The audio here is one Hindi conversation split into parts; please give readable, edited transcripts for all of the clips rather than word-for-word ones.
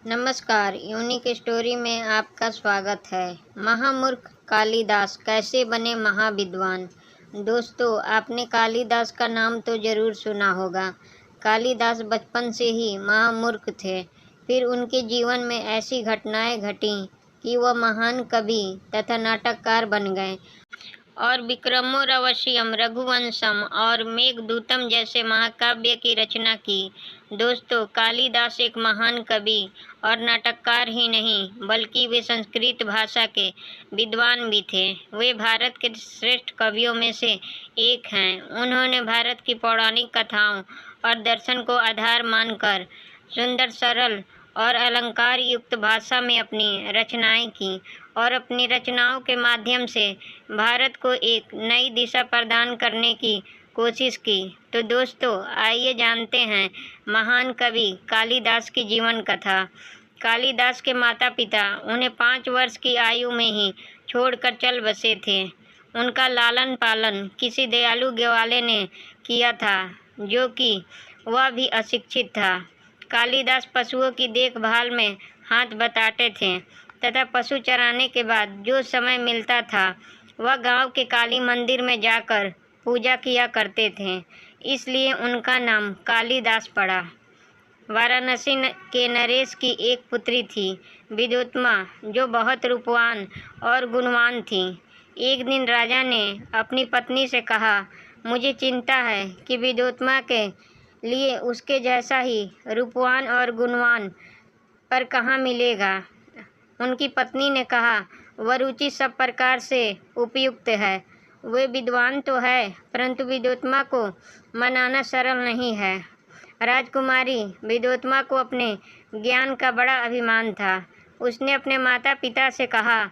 नमस्कार, यूनिक स्टोरी में आपका स्वागत है। महामूर्ख कालिदास कैसे बने महाविद्वान। दोस्तों, आपने कालिदास का नाम तो ज़रूर सुना होगा। कालिदास बचपन से ही महामूर्ख थे। फिर उनके जीवन में ऐसी घटनाएं घटीं कि वह महान कवि तथा नाटककार बन गए और विक्रमोर्वशीयम, रघुवंशम और मेघदूतम जैसे महाकाव्य की रचना की। दोस्तों, कालिदास एक महान कवि और नाटककार ही नहीं बल्कि वे संस्कृत भाषा के विद्वान भी थे। वे भारत के श्रेष्ठ कवियों में से एक हैं। उन्होंने भारत की पौराणिक कथाओं और दर्शन को आधार मानकर सुंदर, सरल और अलंकार युक्त भाषा में अपनी रचनाएं की और अपनी रचनाओं के माध्यम से भारत को एक नई दिशा प्रदान करने की कोशिश की। तो दोस्तों, आइए जानते हैं महान कवि कालिदास की जीवन कथा। कालिदास के माता पिता उन्हें 5 वर्ष की आयु में ही छोड़कर चल बसे थे। उनका लालन पालन किसी दयालु ग्वाले ने किया था, जो कि वह भी अशिक्षित था। कालिदास पशुओं की देखभाल में हाथ बटाते थे तथा पशु चराने के बाद जो समय मिलता था वह गांव के काली मंदिर में जाकर पूजा किया करते थे। इसलिए उनका नाम कालिदास पड़ा। वाराणसी के नरेश की एक पुत्री थी, विद्योत्मा, जो बहुत रूपवान और गुणवान थी। एक दिन राजा ने अपनी पत्नी से कहा, मुझे चिंता है कि विद्योत्मा के लिए उसके जैसा ही रूपवान और गुणवान पर कहाँ मिलेगा। उनकी पत्नी ने कहा, वह रुचि सब प्रकार से उपयुक्त है। वे विद्वान तो है, परंतु विद्योत्मा को मनाना सरल नहीं है। राजकुमारी विद्योत्मा को अपने ज्ञान का बड़ा अभिमान था। उसने अपने माता पिता से कहा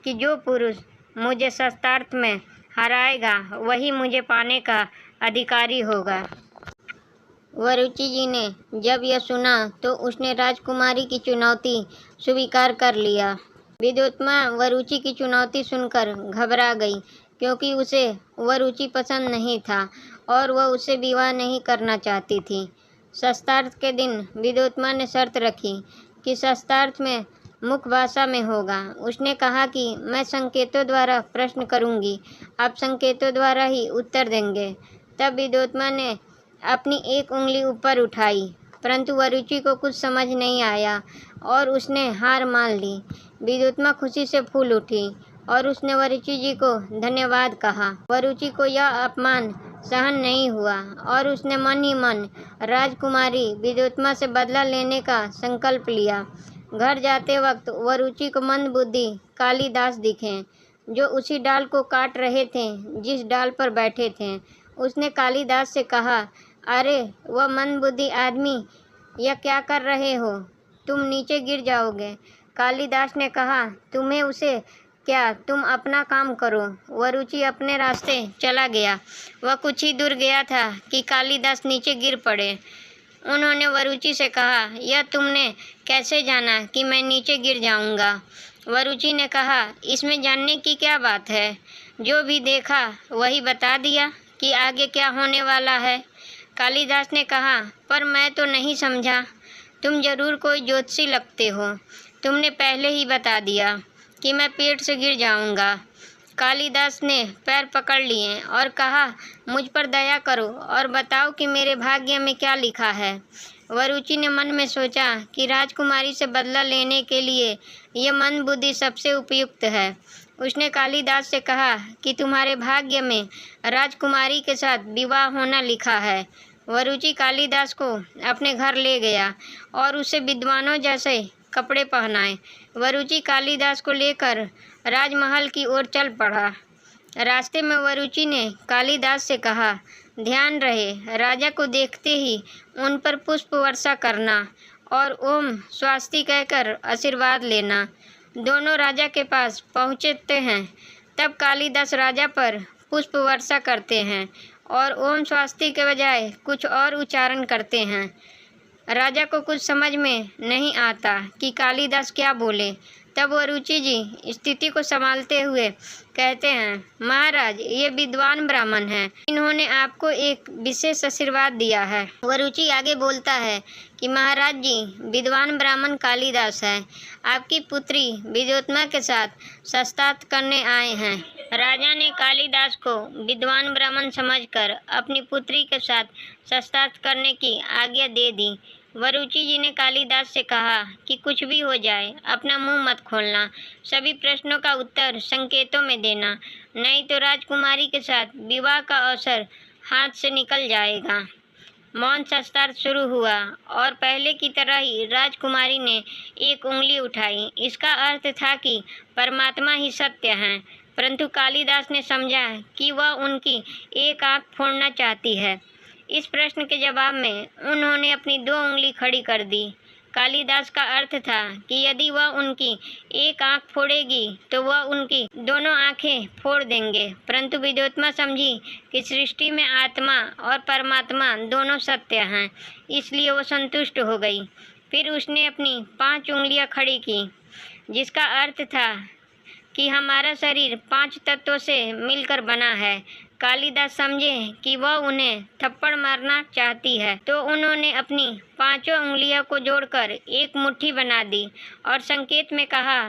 कि जो पुरुष मुझे शस्त्रार्थ में हराएगा वही मुझे पाने का अधिकारी होगा। वरुचि जी ने जब यह सुना तो उसने राजकुमारी की चुनौती स्वीकार कर लिया। विद्योत्मा वरुचि की चुनौती सुनकर घबरा गई, क्योंकि उसे वरुचि पसंद नहीं था और वह उससे विवाह नहीं करना चाहती थी। शस्त्रार्थ के दिन विद्योत्मा ने शर्त रखी कि शस्त्रार्थ में मुख्य भाषा में होगा। उसने कहा कि मैं संकेतों द्वारा प्रश्न करूंगी, आप संकेतों द्वारा ही उत्तर देंगे। तब विद्योत्मा ने अपनी एक उंगली ऊपर उठाई, परंतु वरुचि को कुछ समझ नहीं आया और उसने हार मान ली। विद्योत्मा खुशी से फूल उठी और उसने वरुचि जी को धन्यवाद कहा। वरुचि को यह अपमान सहन नहीं हुआ और उसने मन ही मन राजकुमारी विद्योत्मा से बदला लेने का संकल्प लिया। घर जाते वक्त वरुचि को मंदबुद्धि कालिदास दिखे, जो उसी डाल को काट रहे थे जिस डाल पर बैठे थे। उसने कालिदास से कहा, अरे वह मंदबुद्धि आदमी, यह क्या कर रहे हो, तुम नीचे गिर जाओगे। कालिदास ने कहा, तुम्हें उसे क्या, तुम अपना काम करो। वरुचि अपने रास्ते चला गया। वह कुछ ही दूर गया था कि कालिदास नीचे गिर पड़े। उन्होंने वरुचि से कहा, यह तुमने कैसे जाना कि मैं नीचे गिर जाऊंगा। वरुचि ने कहा, इसमें जानने की क्या बात है, जो भी देखा वही बता दिया कि आगे क्या होने वाला है। कालिदास ने कहा, पर मैं तो नहीं समझा, तुम जरूर कोई ज्योतिषी लगते हो। तुमने पहले ही बता दिया कि मैं पेट से गिर जाऊंगा। कालिदास ने पैर पकड़ लिए और कहा, मुझ पर दया करो और बताओ कि मेरे भाग्य में क्या लिखा है। वरुचि ने मन में सोचा कि राजकुमारी से बदला लेने के लिए यह मंदबुद्धि सबसे उपयुक्त है। उसने कालिदास से कहा कि तुम्हारे भाग्य में राजकुमारी के साथ विवाह होना लिखा है। वरुचि कालिदास को अपने घर ले गया और उसे विद्वानों जैसे कपड़े पहनाए। वरुचि कालिदास को लेकर राजमहल की ओर चल पड़ा। रास्ते में वरुचि ने कालिदास से कहा, ध्यान रहे, राजा को देखते ही उन पर पुष्प वर्षा करना और ओम स्वस्ति कहकर आशीर्वाद लेना। दोनों राजा के पास पहुँचते हैं, तब कालिदास राजा पर पुष्प वर्षा करते हैं और ओम स्वस्ति के बजाय कुछ और उच्चारण करते हैं। राजा को कुछ समझ में नहीं आता कि कालिदास क्या बोले, तब वरुचि जी स्थिति को संभालते हुए कहते हैं, महाराज, ये विद्वान ब्राह्मण हैं, इन्होंने आपको एक विशेष आशीर्वाद दिया है। वरुचि आगे बोलता है कि महाराज जी, विद्वान ब्राह्मण कालिदास है, आपकी पुत्री विद्योत्मा के साथ शास्त्रार्थ करने आए हैं। राजा ने कालिदास को विद्वान ब्राह्मण समझकर अपनी पुत्री के साथ शास्त्रार्थ करने की आज्ञा दे दी। वरुचि जी ने कालिदास से कहा कि कुछ भी हो जाए, अपना मुंह मत खोलना, सभी प्रश्नों का उत्तर संकेतों में देना, नहीं तो राजकुमारी के साथ विवाह का अवसर हाथ से निकल जाएगा। मौन शास्त्रार्थ शुरू हुआ और पहले की तरह ही राजकुमारी ने एक उंगली उठाई। इसका अर्थ था कि परमात्मा ही सत्य है, परंतु कालिदास ने समझा कि वह उनकी एक आंख फोड़ना चाहती है। इस प्रश्न के जवाब में उन्होंने अपनी 2 उंगली खड़ी कर दी। कालिदास का अर्थ था कि यदि वह उनकी एक आंख फोड़ेगी तो वह उनकी दोनों आंखें फोड़ देंगे, परंतु विद्योत्मा समझी कि सृष्टि में आत्मा और परमात्मा दोनों सत्य हैं, इसलिए वो संतुष्ट हो गई। फिर उसने अपनी 5 उंगलियां खड़ी की, जिसका अर्थ था कि हमारा शरीर 5 तत्वों से मिलकर बना है। कालिदास समझे कि वह उन्हें थप्पड़ मारना चाहती है, तो उन्होंने अपनी 5 उंगलियों को जोड़कर एक मुट्ठी बना दी और संकेत में कहा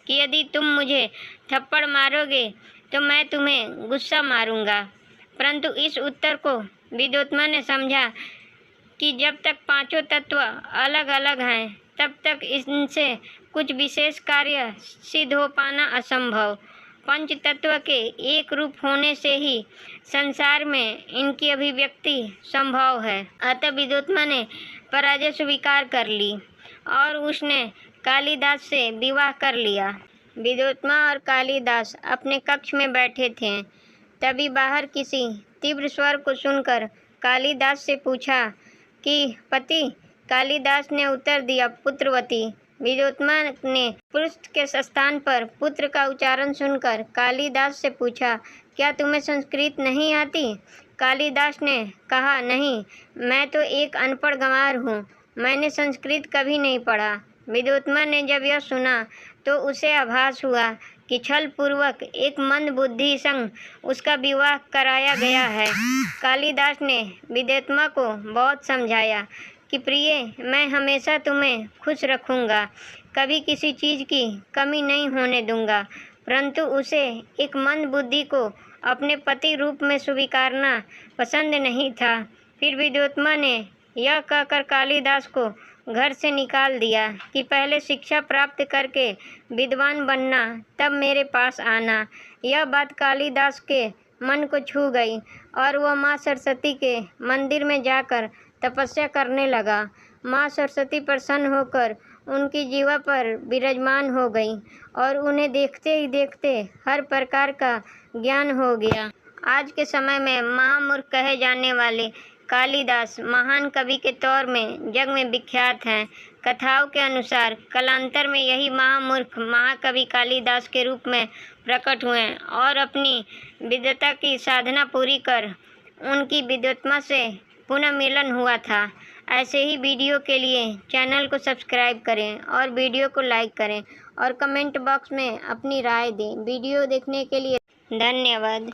कि यदि तुम मुझे थप्पड़ मारोगे तो मैं तुम्हें गुस्सा मारूंगा। परंतु इस उत्तर को विद्योत्मा ने समझा कि जब तक 5 तत्व अलग अलग हैं, तब तक इनसे कुछ विशेष कार्य सिद्ध हो पाना असंभव। 5 तत्व के एक रूप होने से ही संसार में इनकी अभिव्यक्ति संभव है। अतः विद्योत्मा ने पराजय स्वीकार कर ली और उसने कालिदास से विवाह कर लिया। विद्योत्मा और कालिदास अपने कक्ष में बैठे थे। तभी बाहर किसी तीव्र स्वर को सुनकर कालिदास से पूछा कि पति? कालिदास ने उत्तर दिया, पुत्रवती। विद्योत्मा ने पृष्ठ के स्थान पर पुत्र का उच्चारण सुनकर कालिदास से पूछा, क्या तुम्हें संस्कृत नहीं आती? कालिदास ने कहा, नहीं, मैं तो एक अनपढ़ गंवार हूँ, मैंने संस्कृत कभी नहीं पढ़ा। विद्योत्मा ने जब यह सुना तो उसे आभास हुआ कि छल पूर्वक एक मंद बुद्धि संग उसका विवाह कराया गया है। कालिदास ने विद्योत्मा को बहुत समझाया कि प्रिय, मैं हमेशा तुम्हें खुश रखूंगा, कभी किसी चीज़ की कमी नहीं होने दूंगा, परंतु उसे एक मंद बुद्धि को अपने पति रूप में स्वीकारना पसंद नहीं था। फिर विद्योत्मा ने यह कहकर कालिदास को घर से निकाल दिया कि पहले शिक्षा प्राप्त करके विद्वान बनना, तब मेरे पास आना। यह बात कालिदास के मन को छू गई और वह माँ सरस्वती के मंदिर में जाकर तपस्या करने लगा। माँ सरस्वती प्रसन्न होकर उनकी जीवा पर विराजमान हो गई और उन्हें देखते ही देखते हर प्रकार का ज्ञान हो गया। आज के समय में महामूर्ख कहे जाने वाले कालिदास महान कवि के तौर में जग में विख्यात हैं। कथाओं के अनुसार कालांतर में यही महामूर्ख महाकवि कालिदास के रूप में प्रकट हुए और अपनी विद्वता की साधना पूरी कर उनकी विद्योत्मा से पुनः मिलन हुआ था। ऐसे ही वीडियो के लिए चैनल को सब्सक्राइब करें और वीडियो को लाइक करें और कमेंट बॉक्स में अपनी राय दें। वीडियो देखने के लिए धन्यवाद।